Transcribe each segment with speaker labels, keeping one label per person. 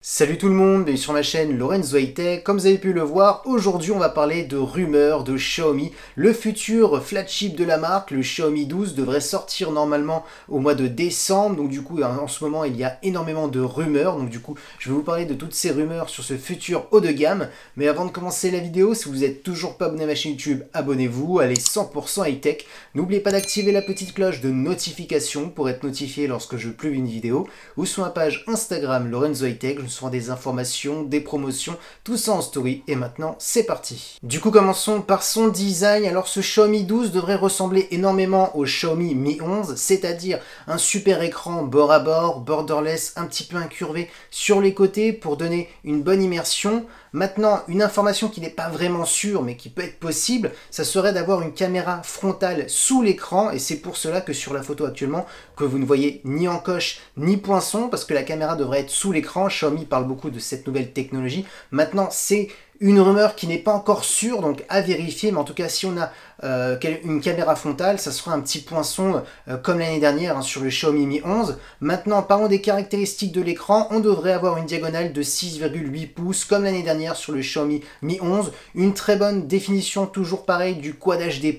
Speaker 1: Salut tout le monde, bienvenue sur ma chaîne Lorenzo High Tech. Comme vous avez pu le voir, aujourd'hui on va parler de rumeurs de Xiaomi. Le futur flagship de la marque, le Xiaomi 12, devrait sortir normalement au mois de décembre. Donc du coup, en ce moment, il y a énormément de rumeurs. Donc du coup, je vais vous parler de toutes ces rumeurs sur ce futur haut de gamme. Mais avant de commencer la vidéo, si vous n'êtes toujours pas abonné à ma chaîne YouTube, abonnez-vous, allez 100% High Tech. N'oubliez pas d'activer la petite cloche de notification pour être notifié lorsque je publie une vidéo. Ou sur ma page Instagram Lorenzo High Tech, souvent des informations, des promotions, tout ça en story. Et maintenant, c'est parti. Du coup, commençons par son design. Alors, ce Xiaomi 12 devrait ressembler énormément au Xiaomi Mi 11, c'est-à-dire un super écran bord à bord, borderless, un petit peu incurvé sur les côtés pour donner une bonne immersion. Maintenant, une information qui n'est pas vraiment sûre, mais qui peut être possible, ça serait d'avoir une caméra frontale sous l'écran, et c'est pour cela que sur la photo actuellement, que vous ne voyez ni encoche, ni poinçon, parce que la caméra devrait être sous l'écran. Xiaomi parle beaucoup de cette nouvelle technologie. Maintenant, c'est une rumeur qui n'est pas encore sûre, donc à vérifier, mais en tout cas, si on a une caméra frontale, ça sera un petit poinçon comme l'année dernière sur le Xiaomi Mi 11. Maintenant, parlons des caractéristiques de l'écran. On devrait avoir une diagonale de 6,8 pouces comme l'année dernière sur le Xiaomi Mi 11. Une très bonne définition, toujours pareil, du Quad HD+,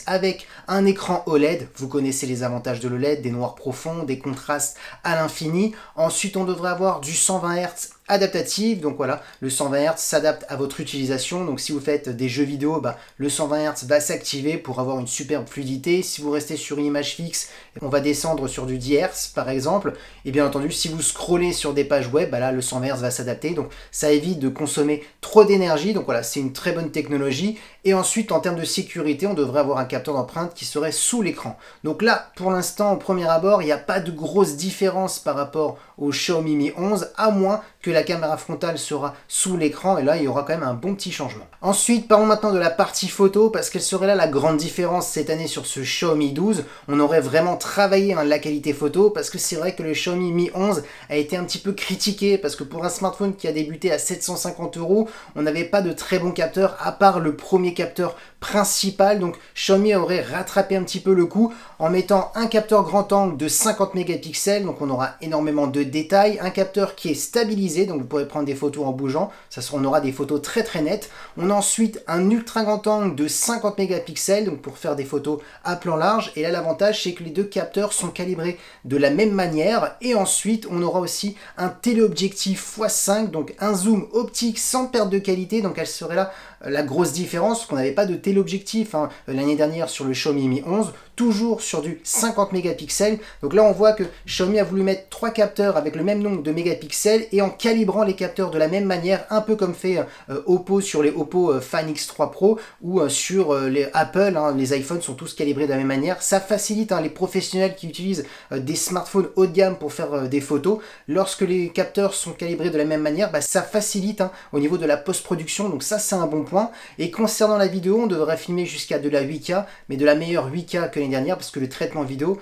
Speaker 1: avec un écran OLED. Vous connaissez les avantages de l'OLED, des noirs profonds, des contrastes à l'infini. Ensuite, on devrait avoir du 120 Hz adaptative, donc voilà, le 120 Hz s'adapte à votre utilisation, donc si vous faites des jeux vidéo, le 120 Hz va s'activer pour avoir une superbe fluidité. Si vous restez sur une image fixe, on va descendre sur du 10 Hz par exemple, et bien entendu si vous scrollez sur des pages web, là le 120 Hz va s'adapter, donc ça évite de consommer trop d'énergie, donc voilà, c'est une très bonne technologie. Et ensuite, en termes de sécurité, on devrait avoir un capteur d'empreinte qui serait sous l'écran. Donc là, pour l'instant, au premier abord, il n'y a pas de grosse différence par rapport au Xiaomi Mi 11, à moins que la caméra frontale sera sous l'écran, et là, il y aura quand même un bon petit changement. Ensuite, parlons maintenant de la partie photo, parce qu'elle serait là la grande différence cette année sur ce Xiaomi 12. On aurait vraiment travaillé la qualité photo, parce que c'est vrai que le Xiaomi Mi 11 a été un petit peu critiqué, parce que pour un smartphone qui a débuté à 750 €, on n'avait pas de très bons capteurs, à part le premier capteur principal. Donc Xiaomi aurait rattrapé un petit peu le coup en mettant un capteur grand angle de 50 mégapixels, donc on aura énormément de détails, un capteur qui est stabilisé, donc vous pourrez prendre des photos en bougeant, on aura des photos très nettes. On a ensuite un ultra grand angle de 50 mégapixels, donc pour faire des photos à plan large, et là l'avantage c'est que les deux capteurs sont calibrés de la même manière. Et ensuite on aura aussi un téléobjectif x5, donc un zoom optique sans perte de qualité, donc elle serait là la grosse différence, parce qu'on n'avait pas de téléobjectif l'année dernière sur le Xiaomi Mi 11, toujours sur du 50 mégapixels. Donc là on voit que Xiaomi a voulu mettre 3 capteurs avec le même nombre de mégapixels et en calibrant les capteurs de la même manière, un peu comme fait Oppo sur les Oppo Find X3 Pro ou sur les Apple, les iPhones sont tous calibrés de la même manière. Ça facilite les professionnels qui utilisent des smartphones haut de gamme pour faire des photos. Lorsque les capteurs sont calibrés de la même manière, ça facilite au niveau de la post-production, donc ça c'est un bon point. Et concernant la vidéo, on devrait filmer jusqu'à de la 8K, mais de la meilleure 8K que l'année dernière, parce que le traitement vidéo,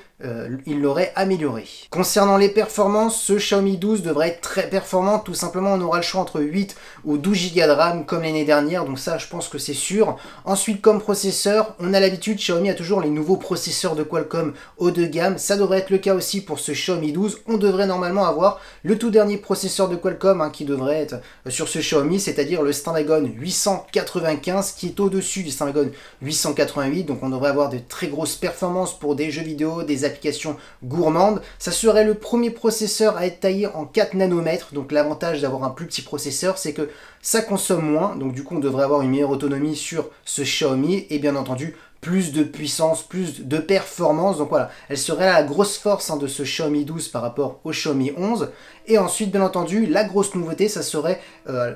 Speaker 1: il l'aurait amélioré. Concernant les performances, ce Xiaomi 12 devrait être très performant. Tout simplement, on aura le choix entre 8 ou 12 Go de RAM comme l'année dernière, donc ça je pense que c'est sûr. Ensuite, comme processeur, on a l'habitude, Xiaomi a toujours les nouveaux processeurs de Qualcomm haut de gamme. Ça devrait être le cas aussi pour ce Xiaomi 12. On devrait normalement avoir le tout dernier processeur de Qualcomm qui devrait être sur ce Xiaomi, c'est-à-dire le Snapdragon 895 qui est au-dessus du Snapdragon 888, donc on devrait avoir de très grosses performances pour des jeux vidéo, des applications gourmandes. Ça serait le premier processeur à être taillé en 4 nanomètres, donc l'avantage d'avoir un plus petit processeur, c'est que ça consomme moins, donc du coup on devrait avoir une meilleure autonomie sur ce Xiaomi, et bien entendu plus de puissance, plus de performance. Donc voilà, elle serait la grosse force de ce Xiaomi 12 par rapport au Xiaomi 11. Et ensuite, bien entendu, la grosse nouveauté, ça serait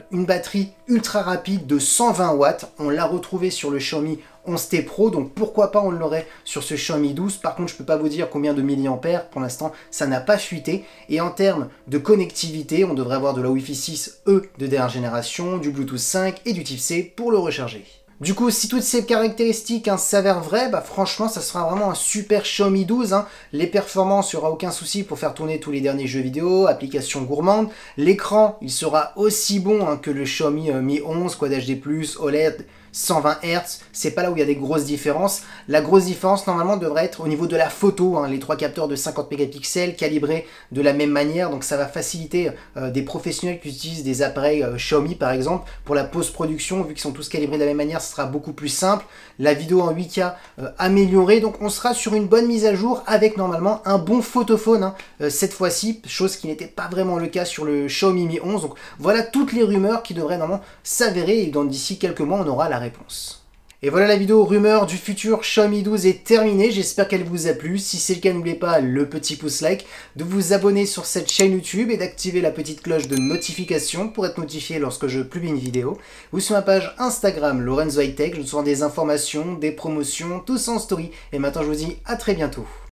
Speaker 1: une batterie ultra rapide de 120 watts. On l'a retrouvée sur le Xiaomi 11T Pro, donc pourquoi pas on l'aurait sur ce Xiaomi 12. Par contre, je ne peux pas vous dire combien de milliampères, pour l'instant, ça n'a pas fuité. Et en termes de connectivité, on devrait avoir de la Wi-Fi 6E de dernière génération, du Bluetooth 5 et du Type C pour le recharger. Du coup, si toutes ces caractéristiques s'avèrent vraies, franchement, ça sera vraiment un super Xiaomi 12. Les performances, il n'y aura aucun souci pour faire tourner tous les derniers jeux vidéo, applications gourmandes. L'écran, il sera aussi bon que le Xiaomi Mi 11, Quad HD+, OLED. 120 Hz, c'est pas là où il y a des grosses différences. La grosse différence normalement devrait être au niveau de la photo, hein, les 3 capteurs de 50 mégapixels calibrés de la même manière, donc ça va faciliter des professionnels qui utilisent des appareils Xiaomi par exemple pour la post-production, vu qu'ils sont tous calibrés de la même manière, ce sera beaucoup plus simple. La vidéo en 8K améliorée, donc on sera sur une bonne mise à jour avec normalement un bon photophone hein, cette fois-ci, chose qui n'était pas vraiment le cas sur le Xiaomi Mi 11. Donc voilà toutes les rumeurs qui devraient normalement s'avérer et d'ici quelques mois on aura la réponse. Et voilà, la vidéo rumeur du futur Xiaomi 12 est terminée, j'espère qu'elle vous a plu. Si c'est le cas, n'oubliez pas le petit pouce like, de vous abonner sur cette chaîne YouTube et d'activer la petite cloche de notification pour être notifié lorsque je publie une vidéo. Ou sur ma page Instagram Lorenzo High Tech, je vous sors des informations, des promotions, tout ça en story. Et maintenant je vous dis à très bientôt.